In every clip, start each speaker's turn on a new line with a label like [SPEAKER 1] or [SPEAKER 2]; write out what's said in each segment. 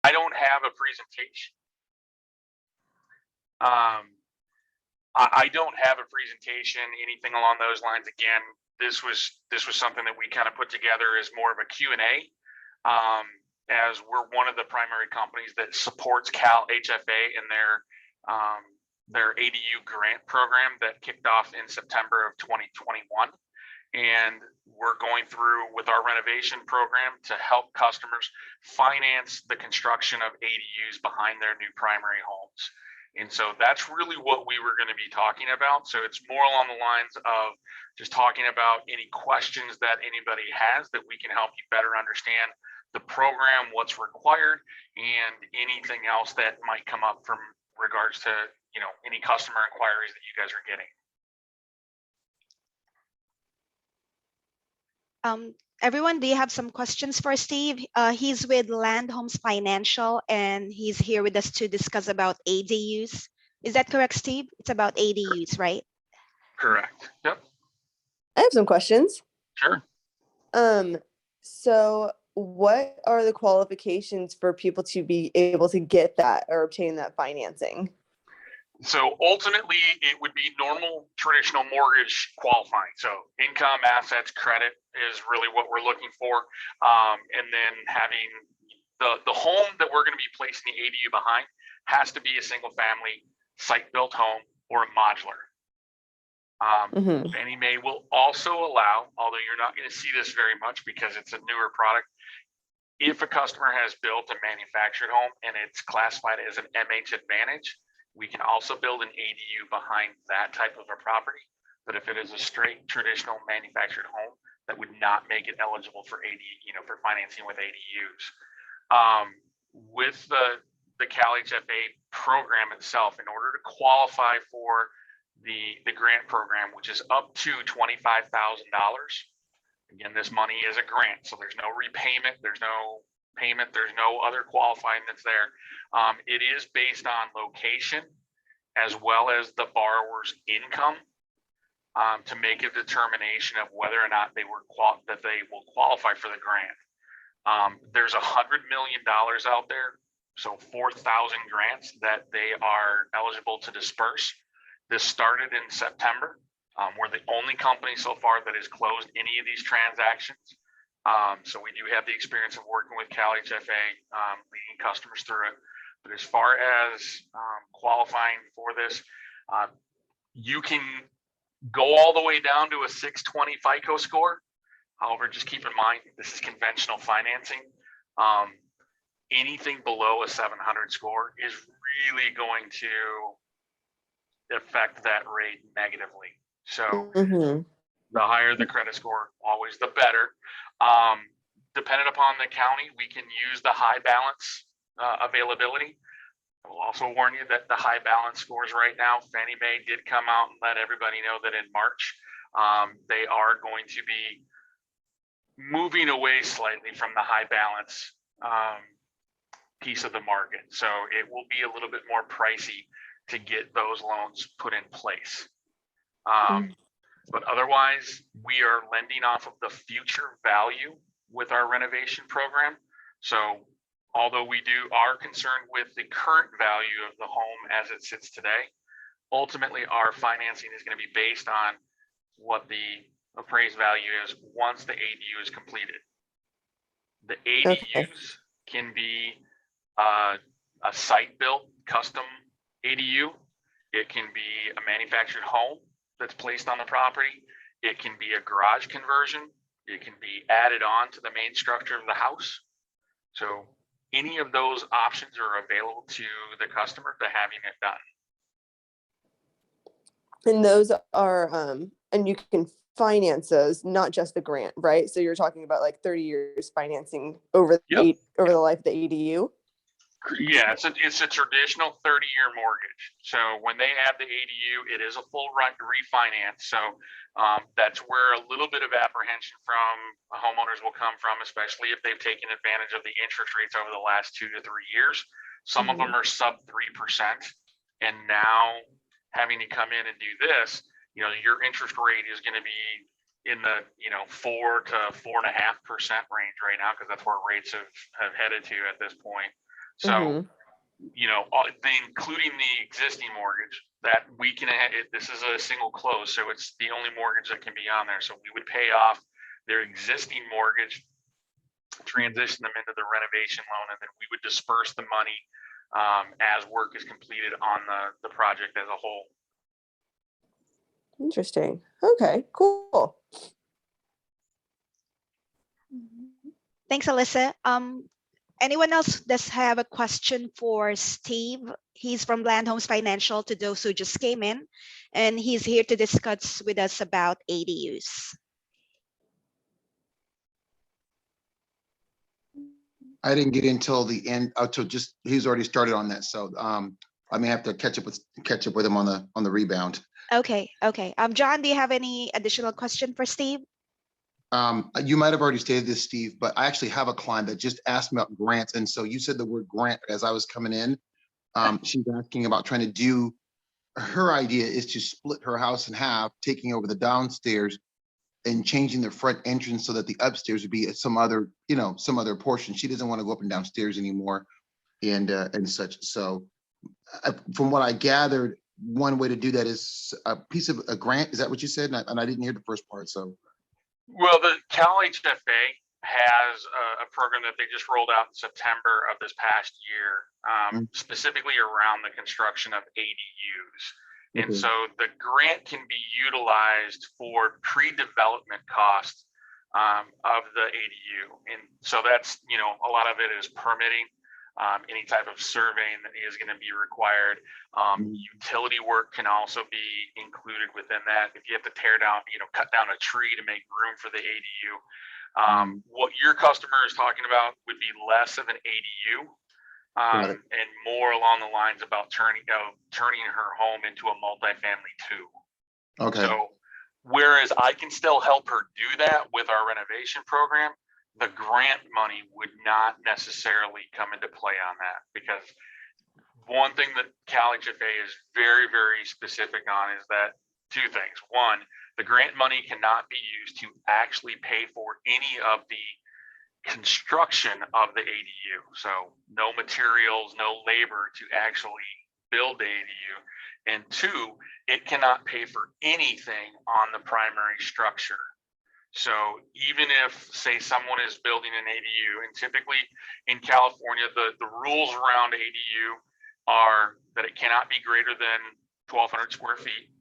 [SPEAKER 1] I don't have a presentation. I don't have a presentation, anything along those lines. Again, this was something that we kind of put together as more of a Q&A, as we're one of the primary companies that supports Cal HFA in their ADU grant program that kicked off in September of 2021. And we're going through with our renovation program to help customers finance the construction of ADUs behind their new primary homes. And so that's really what we were going to be talking about. So it's more along the lines of just talking about any questions that anybody has that we can help you better understand the program, what's required, and anything else that might come up from regards to, any customer inquiries that you guys are getting.
[SPEAKER 2] Everyone, do you have some questions for Steve? He's with Land Homes Financial, and he's here with us to discuss about ADUs. Is that correct, Steve? It's about ADUs, right?
[SPEAKER 1] Correct. Yep.
[SPEAKER 3] I have some questions.
[SPEAKER 1] Sure.
[SPEAKER 3] So what are the qualifications for people to be able to get that or obtain that financing?
[SPEAKER 1] So ultimately, it would be normal traditional mortgage qualifying. So income, assets, credit is really what we're looking for. And then having the home that we're going to be placing the ADU behind has to be a single family site-built home or a modular. Fannie Mae will also allow, although you're not going to see this very much because it's a newer product, if a customer has built a manufactured home and it's classified as an MH Advantage, we can also build an ADU behind that type of a property. But if it is a straight traditional manufactured home, that would not make it eligible for for financing with ADUs. With the Cal HFA program itself, in order to qualify for the grant program, which is up to $25,000. Again, this money is a grant, so there's no repayment, there's no payment, there's no other qualifying that's there. It is based on location as well as the borrower's income to make a determination of whether or not they will qualify for the grant. There's $100 million out there, so 4,000 grants that they are eligible to disperse. This started in September. We're the only company so far that has closed any of these transactions. So we do have the experience of working with Cal HFA, leading customers through it. But as far as qualifying for this, you can go all the way down to a 620 FICO score. However, just keep in mind, this is conventional financing. Anything below a 700 score is really going to affect that rate negatively. So the higher the credit score, always the better. Dependent upon the county, we can use the high balance availability. I will also warn you that the high balance scores right now, Fannie Mae did come out and let everybody know that in March, they are going to be moving away slightly from the high balance piece of the market. So it will be a little bit more pricey to get those loans put in place. But otherwise, we are lending off of the future value with our renovation program. So although we are concerned with the current value of the home as it sits today, ultimately our financing is going to be based on what the appraised value is once the ADU is completed. The ADUs can be a site-built custom ADU. It can be a manufactured home that's placed on the property. It can be a garage conversion. It can be added on to the main structure of the house. So any of those options are available to the customer to having it done.
[SPEAKER 3] And those are, and you can finance those, not just the grant, right? So you're talking about like 30 years financing over over the life of the ADU.
[SPEAKER 1] Yeah, it's a traditional 30-year mortgage. So when they add the ADU, it is a full refinance. So that's where a little bit of apprehension from homeowners will come from, especially if they've taken advantage of the interest rates over the last 2 to 3 years. Some of them are sub 3%. And now having to come in and do this, your interest rate is going to be in the 4 to 4.5% range right now, because that's where rates have headed to at this point. So,
[SPEAKER 3] Mhm.
[SPEAKER 1] including the existing mortgage that we can, this is a single close, so it's the only mortgage that can be on there. So we would pay off their existing mortgage, transition them into the renovation loan, and then we would disperse the money as work is completed on the project as a whole.
[SPEAKER 3] Interesting. Okay, cool.
[SPEAKER 2] Thanks, Alyssa. Anyone else does have a question for Steve? He's from Land Homes Financial, to those who just came in, and he's here to discuss with us about ADUs.
[SPEAKER 4] I didn't get in until the end, until just, he's already started on that. So I may have to catch up with him on the rebound.
[SPEAKER 2] Okay. John, do you have any additional question for Steve?
[SPEAKER 4] You might have already stated this, Steve, but I actually have a client that just asked me about grants. And so you said the word grant as I was coming in. She's asking about trying to do, her idea is to split her house in half, taking over the downstairs and changing the front entrance so that the upstairs would be at some other portion. She doesn't want to go up and downstairs anymore and such. So from what I gathered, one way to do that is a piece of a grant. Is that what you said? And I didn't hear the first part. So.
[SPEAKER 1] Well, the Cal HFA has a program that they just rolled out in September of this past year, specifically around the construction of ADUs. And so the grant can be utilized for pre-development costs of the ADU. And so that's, a lot of it is permitting, any type of surveying that is going to be required. Utility work can also be included within that. If you have to tear down, cut down a tree to make room for the ADU. What your customer is talking about would be less of an ADU. And more along the lines about turning her home into a multifamily too.
[SPEAKER 4] Okay.
[SPEAKER 1] So whereas I can still help her do that with our renovation program, the grant money would not necessarily come into play on that, because one thing that Cal HFA is very, very specific on is that two things. One, the grant money cannot be used to actually pay for any of the construction of the ADU. So no materials, no labor to actually build the ADU. And two, it cannot pay for anything on the primary structure. So even if, say, someone is building an ADU, and typically in California, the rules around ADU are that it cannot be greater than 1,200 square feet,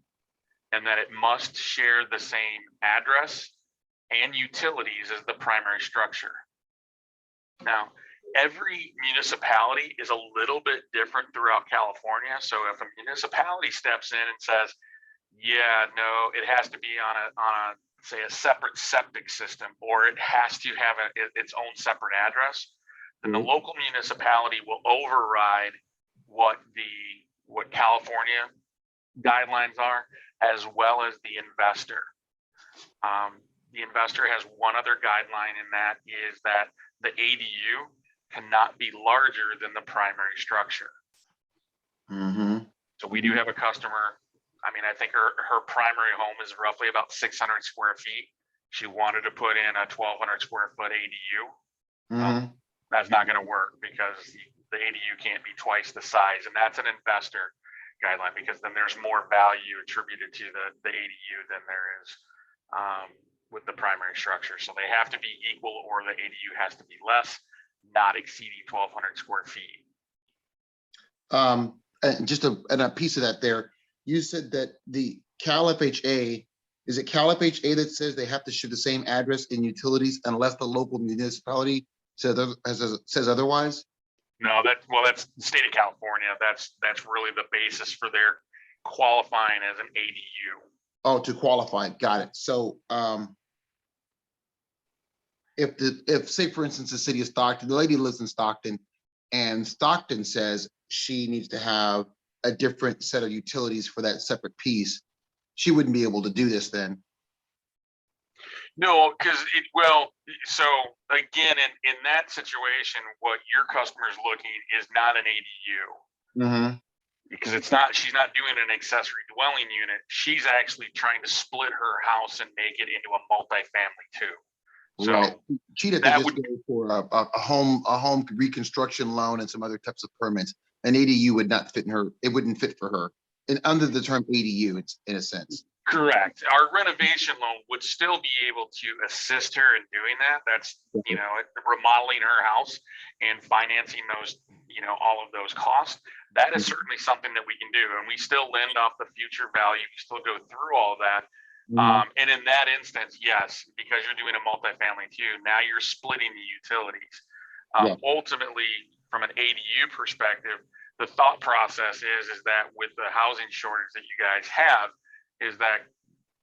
[SPEAKER 1] and that it must share the same address and utilities as the primary structure. Now, every municipality is a little bit different throughout California. So if a municipality steps in and says, yeah, no, it has to be on a say a separate septic system, or it has to have its own separate address, then the local municipality will override what California guidelines are, as well as the investor. The investor has one other guideline, and that is that the ADU cannot be larger than the primary structure. So we do have a customer. I mean, I think her primary home is roughly about 600 square feet. She wanted to put in a 1,200 square foot ADU. That's not going to work because the ADU can't be twice the size. And that's an investor guideline, because then there's more value attributed to the ADU than there is with the primary structure. So they have to be equal, or the ADU has to be less, not exceeding 1,200 square feet.
[SPEAKER 4] And just a piece of that there, you said that the Cal FHA, is it Cal FHA that says they have to share the same address and utilities unless the local municipality says otherwise?
[SPEAKER 1] No, that's the state of California. That's really the basis for their qualifying as an ADU.
[SPEAKER 4] Oh, to qualify. Got it. So if say, for instance, the city of Stockton, the lady lives in Stockton, and Stockton says she needs to have a different set of utilities for that separate piece, she wouldn't be able to do this then.
[SPEAKER 1] No, because so again, in that situation, what your customer is looking is not an ADU. Because she's not doing an accessory dwelling unit. She's actually trying to split her house and make it into a multifamily too. So
[SPEAKER 4] Right. She'd have to
[SPEAKER 1] that
[SPEAKER 4] just
[SPEAKER 1] would,
[SPEAKER 4] go for a home reconstruction loan and some other types of permits. An ADU would not fit in her. It wouldn't fit for her. And under the term ADU, it's in a sense.
[SPEAKER 1] correct. Our renovation loan would still be able to assist her in doing that. That's, you know, remodeling her house and financing those, you know, all of those costs. That is certainly something that we can do. And we still lend off the future value. We still go through all of that. And in that instance, yes, because you're doing a multifamily too, now you're splitting the utilities. Ultimately, from an ADU perspective, the thought process is that with the housing shortage that you guys have, is that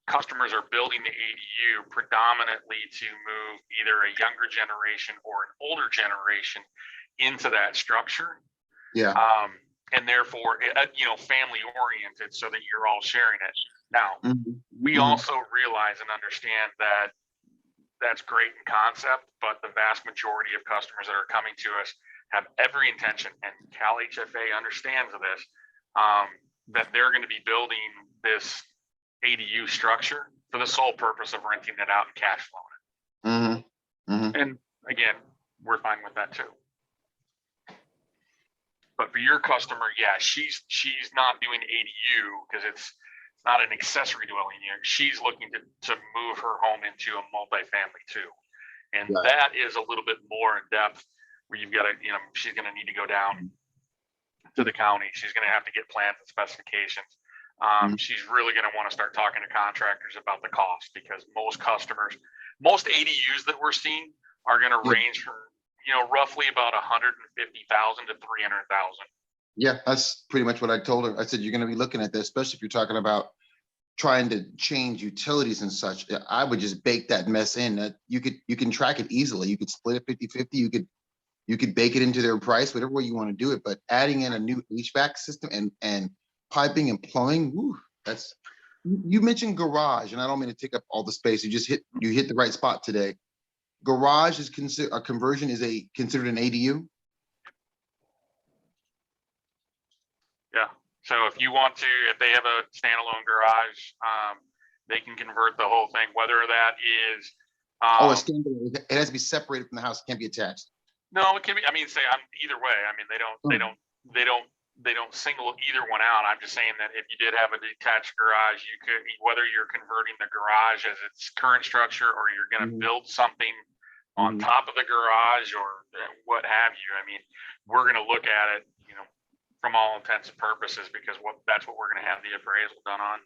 [SPEAKER 1] customers are building the ADU predominantly to move either a younger generation or an older generation into that structure.
[SPEAKER 4] Yeah.
[SPEAKER 1] And therefore, you know, family oriented so that you're all sharing it. Now, we also realize and understand that that's great in concept, but the vast majority of customers that are coming to us have every intention, and Cal HFA understands this, that they're going to be building this ADU structure for the sole purpose of renting it out and cash flowing it. And again, we're fine with that too. But for your customer, yeah, she's not doing ADU because it's not an accessory dwelling unit. She's looking to move her home into a multifamily too. And that is a little bit more in depth where you've got to, you know, she's going to need to go down to the county. She's going to have to get plans and specifications. She's really going to want to start talking to contractors about the cost, because most customers, most ADUs that we're seeing are going to range from, you know, roughly about 150,000 to 300,000.
[SPEAKER 4] Yeah, that's pretty much what I told her. I said, you're going to be looking at this, especially if you're talking about trying to change utilities and such. I would just bake that mess in. You can track it easily. You could split it 50-50. You could bake it into their price, whatever way you want to do it. But adding in a new HVAC system and piping and plumbing, whew, that's. You mentioned garage, and I don't mean to take up all the space. You hit the right spot today. Garage is considered a conversion, is considered an ADU.
[SPEAKER 1] Yeah. So if you want to, if they have a standalone garage, they can convert the whole thing, whether that is.
[SPEAKER 4] A standalone. It has to be separated from the house. It can't be attached.
[SPEAKER 1] No, it can be. I mean, either way. I mean, they don't single either one out. I'm just saying that if you did have a detached garage, you could, whether you're converting the garage as its current structure or you're going to build something on top of the garage or what have you. I mean, we're going to look at it, you know, from all intents and purposes, because that's what we're going to have the appraisal done on.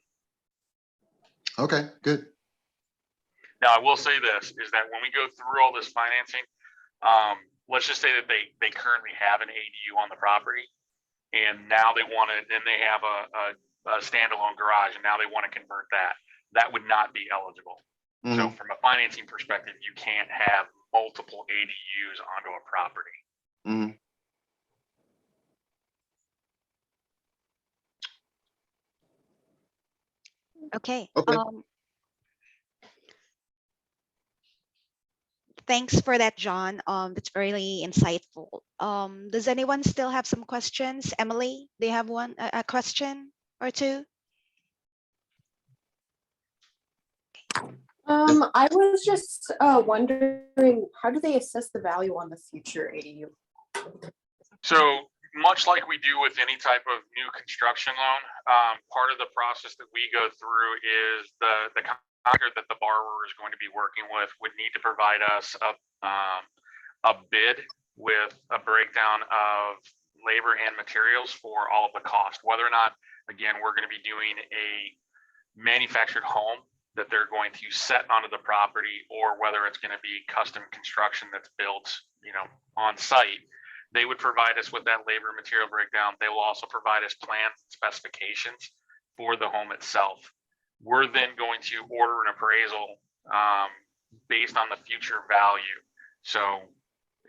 [SPEAKER 4] Okay, good.
[SPEAKER 1] Now, I will say this, is that when we go through all this financing, let's just say that they currently have an ADU on the property, and now they want to, and they have a standalone garage, and now they want to convert that. That would not be eligible. So from a financing perspective, you can't have multiple ADUs onto a property.
[SPEAKER 2] Okay.
[SPEAKER 4] Okay.
[SPEAKER 2] Thanks for that, John. That's really insightful. Does anyone still have some questions? Emily, do you have a question or two?
[SPEAKER 5] I was just wondering, how do they assess the value on the future ADU?
[SPEAKER 1] So much like we do with any type of new construction loan, part of the process that we go through is the contractor that the borrower is going to be working with would need to provide us a bid with a breakdown of labor and materials for all of the cost, whether or not, again, we're going to be doing a manufactured home that they're going to set onto the property, or whether it's going to be custom construction that's built, you know, on site. They would provide us with that labor material breakdown. They will also provide us plans and specifications for the home itself. We're then going to order an appraisal based on the future value. So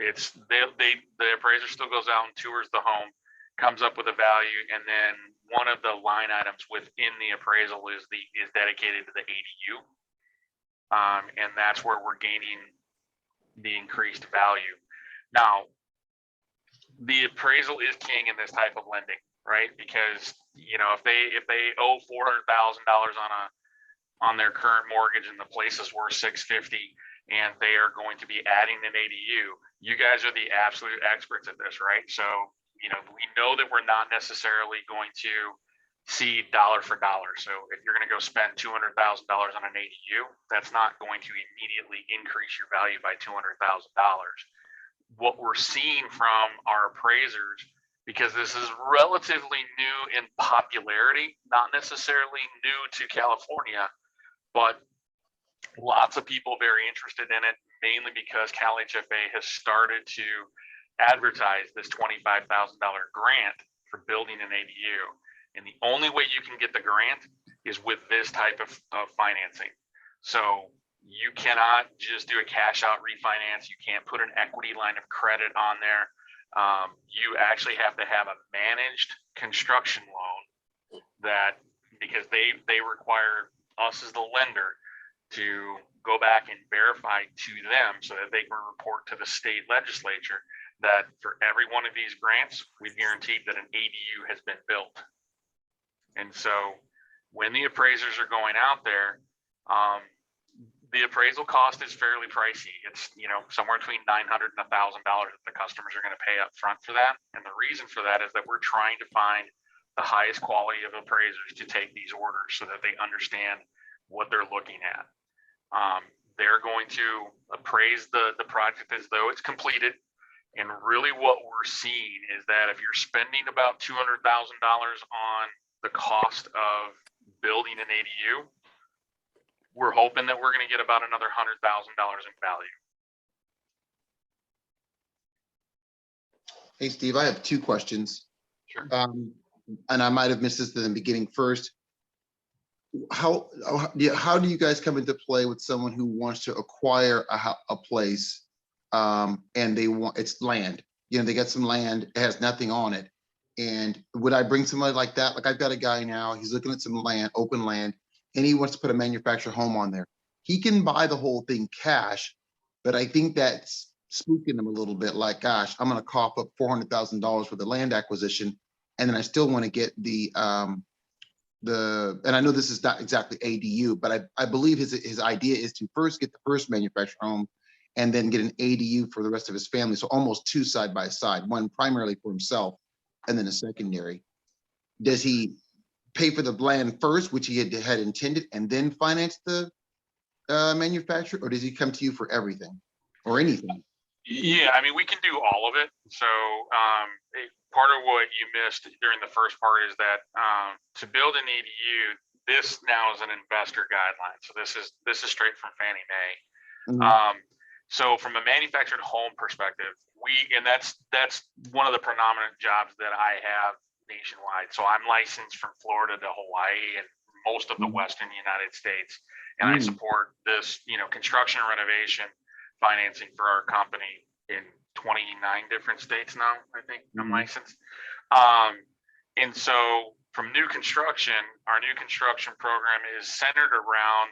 [SPEAKER 1] it's the appraiser still goes out and tours the home, comes up with a value, and then one of the line items within the appraisal is dedicated to the ADU, and that's where we're gaining the increased value. Now, the appraisal is king in this type of lending, right? Because, you know, if they owe $400,000 on their current mortgage and the place is worth $650,000, and they are going to be adding an ADU. You guys are the absolute experts at this, right? So, we know that we're not necessarily going to see dollar for dollar. So if you're going to go spend $200,000 on an ADU, that's not going to immediately increase your value by $200,000. What we're seeing from our appraisers, because this is relatively new in popularity, not necessarily new to California, but lots of people very interested in it, mainly because Cal HFA has started to advertise this $25,000 grant for building an ADU. And the only way you can get the grant is with this type of financing. So you cannot just do a cash out refinance. You can't put an equity line of credit on there. You actually have to have a managed construction loan because they require us as the lender to go back and verify to them so that they can report to the state legislature that for every one of these grants, we've guaranteed that an ADU has been built. And so when the appraisers are going out there, the appraisal cost is fairly pricey. It's, somewhere between $900 and $1,000 that the customers are going to pay up front for that. And the reason for that is that we're trying to find the highest quality of appraisers to take these orders so that they understand what they're looking at. They're going to appraise the project as though it's completed. And really what we're seeing is that if you're spending about $200,000 on the cost of building an ADU, we're hoping that we're going to get about another $100,000 in value.
[SPEAKER 4] Hey, Steve, I have 2 questions.
[SPEAKER 1] Sure.
[SPEAKER 4] And I might have missed this in the beginning. First, how do you guys come into play with someone who wants to acquire a place, and it's land? They got some land, it has nothing on it. And would I bring somebody like that? Like, I've got a guy now, he's looking at some land, open land, and he wants to put a manufactured home on there. He can buy the whole thing cash, but I think that's spooking him a little bit. Like, gosh, I'm going to cough up $400,000 for the land acquisition, and then I still want to get and I know this is not exactly ADU, but I believe his idea is to first get the first manufactured home and then get an ADU for the rest of his family. So almost 2 side by side, one primarily for himself and then a secondary. Does he pay for the land first, which he had intended, and then finance the manufacturer, or does he come to you for everything or anything?
[SPEAKER 1] Yeah, we can do all of it. So part of what you missed during the first part is that to build an ADU, this now is an investor guideline. So this is straight from Fannie Mae.
[SPEAKER 4] Mhm.
[SPEAKER 1] So from a manufactured home perspective, that's one of the predominant jobs that I have nationwide. So I'm licensed from Florida to Hawaii and most of the Western United States. And I support this, construction and renovation financing for our company in 29 different states now, I think I'm licensed. And so from new construction, our new construction program is centered around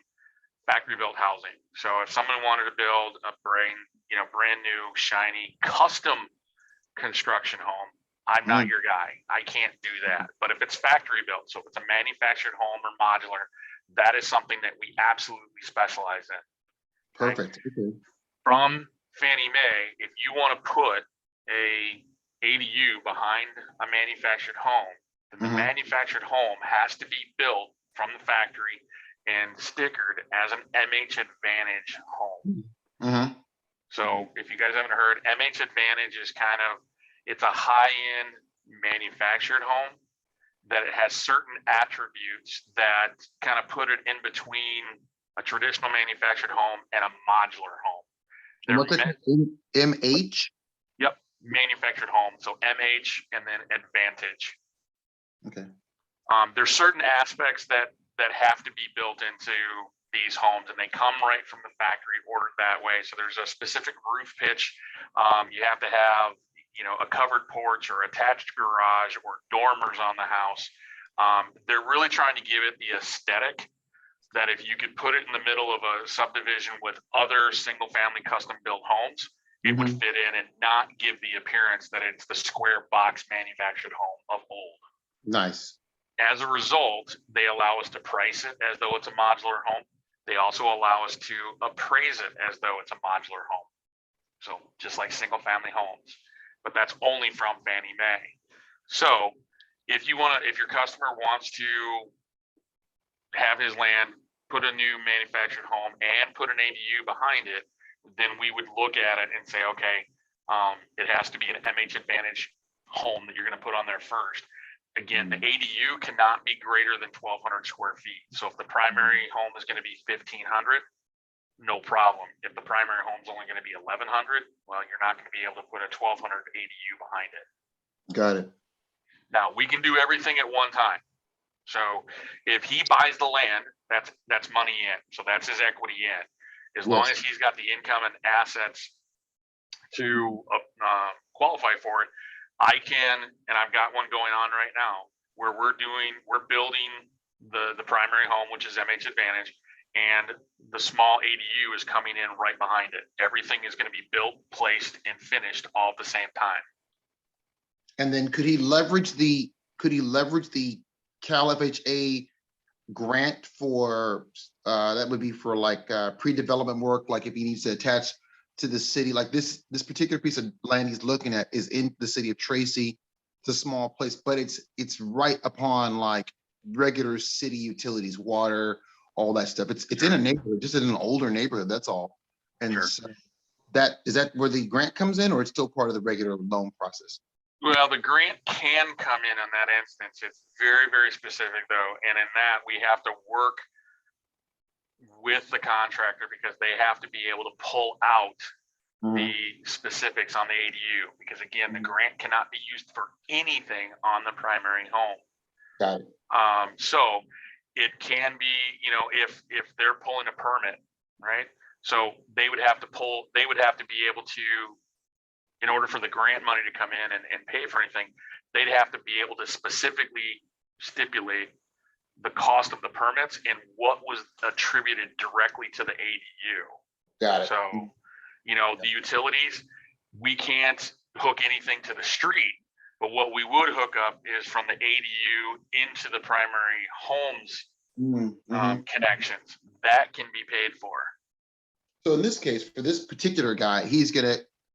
[SPEAKER 1] factory built housing. So if someone wanted to build a brand new, shiny, custom construction home, I'm not your guy. I can't do that. But if it's factory built, so if it's a manufactured home or modular, that is something that we absolutely specialize in.
[SPEAKER 4] Perfect. Okay.
[SPEAKER 1] From Fannie Mae, if you want to put a ADU behind a manufactured home, then the manufactured home has to be built from the factory and stickered as an MH Advantage home. So if you guys haven't heard, MH Advantage is it's a high-end manufactured home that it has certain attributes that kind of put it in between a traditional manufactured home and a modular home.
[SPEAKER 4] What's it? MH?
[SPEAKER 1] Yep, manufactured home. So MH and then Advantage.
[SPEAKER 4] Okay.
[SPEAKER 1] There's certain aspects that have to be built into these homes, and they come right from the factory ordered that way. So there's a specific roof pitch. You have to have, a covered porch or attached garage or dormers on the house. They're really trying to give it the aesthetic that if you could put it in the middle of a subdivision with other single family custom built homes, it would fit in and not give the appearance that it's the square box manufactured home of old.
[SPEAKER 4] Nice.
[SPEAKER 1] As a result, they allow us to price it as though it's a modular home. They also allow us to appraise it as though it's a modular home. So just like single family homes, but that's only from Fannie Mae. So if your customer wants to have his land, put a new manufactured home and put an ADU behind it, then we would look at it and say, okay, it has to be an MH Advantage home that you're going to put on there first. Again, the ADU cannot be greater than 1,200 square feet. So if the primary home is going to be 1,500, no problem. If the primary home is only going to be 1,100, well, you're not going to be able to put a 1,200 ADU behind it.
[SPEAKER 4] Got it.
[SPEAKER 1] Now we can do everything at one time. So if he buys the land, that's money in. So that's his equity in. As long as he's got the income and assets to qualify for it, I can, and I've got one going on right now where we're building the primary home, which is MH Advantage, and the small ADU is coming in right behind it. Everything is going to be built, placed, and finished all at the same time.
[SPEAKER 4] And then could he leverage the Cal FHA grant for that would be for like pre-development work, like if he needs to attach to the city, like this particular piece of land he's looking at is in the city of Tracy. It's a small place, but it's right upon like regular city utilities, water, all that stuff. It's in a neighborhood, just in an older neighborhood, that's all. And
[SPEAKER 1] Sure.
[SPEAKER 4] so is that where the grant comes in, or it's still part of the regular loan process?
[SPEAKER 1] Well, the grant can come in on that instance. It's very, very specific though. And in that we have to work with the contractor because they have to be able to pull out the specifics on the ADU, because again, the grant cannot be used for anything on the primary home.
[SPEAKER 4] Got it.
[SPEAKER 1] So it can be, if they're pulling a permit, right? So they would have to be able to, in order for the grant money to come in and pay for anything, they'd have to be able to specifically stipulate the cost of the permits and what was attributed directly to the ADU.
[SPEAKER 4] Got it.
[SPEAKER 1] So, the utilities, we can't hook anything to the street, but what we would hook up is from the ADU into the primary homes connections. That can be paid for.
[SPEAKER 4] So in this case, for this particular guy,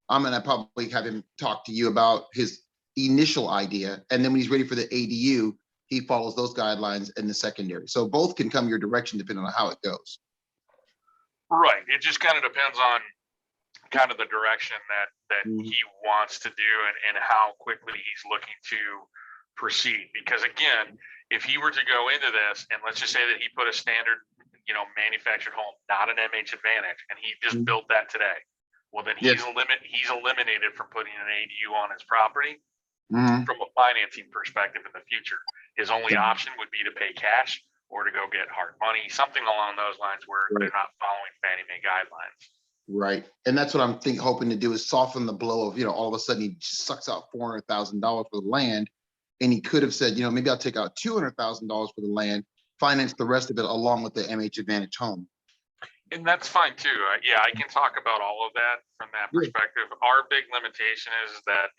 [SPEAKER 4] I'm gonna probably have him talk to you about his initial idea, and then when he's ready for the ADU, he follows those guidelines in the secondary. So both can come your direction depending on how it goes.
[SPEAKER 1] Right. It just kind of depends on kind of the direction that he wants to do and how quickly he's looking to proceed. Because again, if he were to go into this, and let's just say that he put a standard, manufactured home, not an MH Advantage, and he just built that today, well, then he's eliminated from putting an ADU on his property. From a financing perspective in the future, his only option would be to pay cash or to go get hard money, something along those lines where they're not following Fannie Mae guidelines. Right.
[SPEAKER 4] And that's what I'm hoping to do, is soften the blow of, all of a sudden he just sucks out $400,000 for the land. And he could have said, maybe I'll take out $200,000 for the land, finance the rest of it along with the MH Advantage home.
[SPEAKER 1] And that's fine too. Yeah, I can talk about all of that from that perspective. Our big limitation is that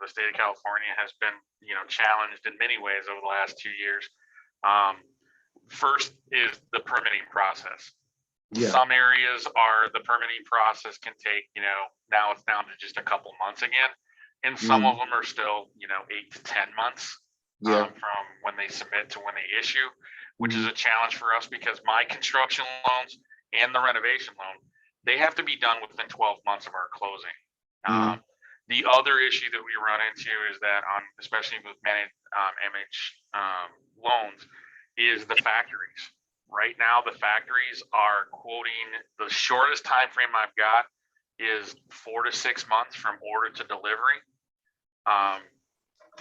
[SPEAKER 1] the state of California has been, challenged in many ways over the last 2 years. First is the permitting process. Yeah. Some areas the permitting process can take, now it's down to just a couple months again. And some of them are still, 8 to 10 months from when they submit to when they issue, which is a challenge for us because my construction loans and the renovation loan, they have to be done within 12 months of our closing. The other issue that we run into is that especially with many MH loans, is the factories. Right now, the factories are quoting, the shortest time frame I've got is 4 to 6 months from order to delivery.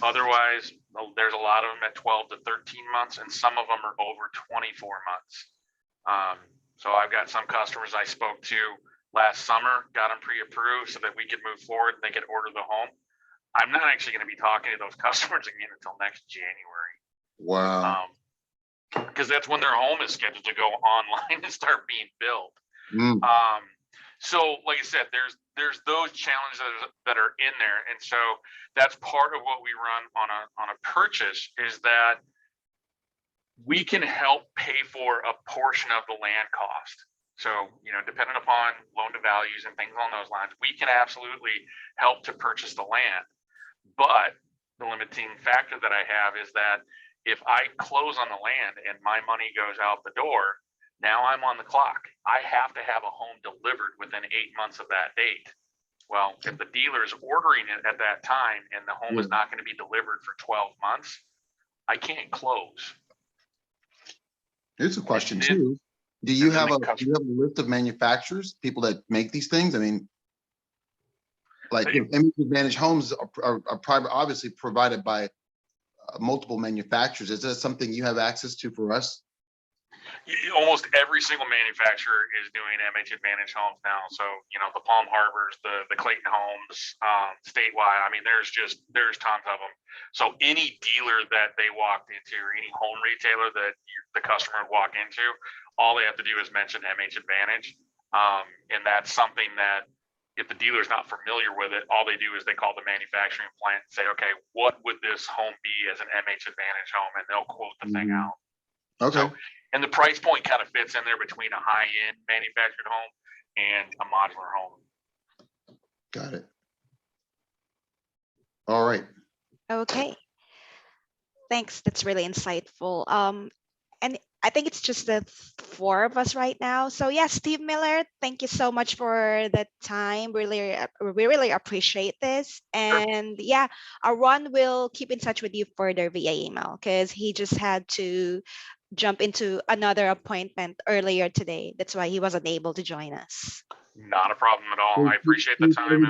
[SPEAKER 1] Otherwise, there's a lot of them at 12 to 13 months, and some of them are over 24 months. So I've got some customers I spoke to last summer, got them pre-approved so that we could move forward and they could order the home. I'm not actually going to be talking to those customers again until next January.
[SPEAKER 4] Wow.
[SPEAKER 1] Because that's when their home is scheduled to go online and start being built. So like I said, there's those challenges that are in there. And so that's part of what we run on a purchase, is that we can help pay for a portion of the land cost. So, depending upon loan to values and things along those lines, we can absolutely help to purchase the land. But the limiting factor that I have is that if I close on the land and my money goes out the door, now I'm on the clock. I have to have a home delivered within 8 months of that date. Well, if the dealer is ordering it at that time and the home is not going to be delivered for 12 months, I can't close.
[SPEAKER 4] Here's a question
[SPEAKER 1] And then-
[SPEAKER 4] too. Do you
[SPEAKER 1] and then
[SPEAKER 4] have
[SPEAKER 1] the
[SPEAKER 4] a list of manufacturers, people that make these things? I mean, like image advantage homes are private, obviously provided by multiple manufacturers. Is that something you have access to for us?
[SPEAKER 1] Almost every single manufacturer is doing MH Advantage homes now. So, the Palm Harbors, the Clayton Homes, statewide. I mean, there's tons of them. So any dealer that they walked into or any home retailer that the customer would walk into, all they have to do is mention MH Advantage. And that's something that if the dealer is not familiar with it, all they do is they call the manufacturing plant and say, okay, what would this home be as an MH Advantage home? And they'll quote the thing out.
[SPEAKER 4] Okay.
[SPEAKER 1] So, and the price point kind of fits in there between a high-end manufactured home and a modular home.
[SPEAKER 4] Got it. All right.
[SPEAKER 2] Okay. Thanks. That's really insightful. And I think it's just the four of us right now. So yeah, Steve Miller, thank you so much for the time. We really appreciate this. And yeah, Ron will keep in touch with you further via email because he just had to jump into another appointment earlier today. That's why he wasn't able to join us.
[SPEAKER 1] Not a problem at all. I appreciate the time.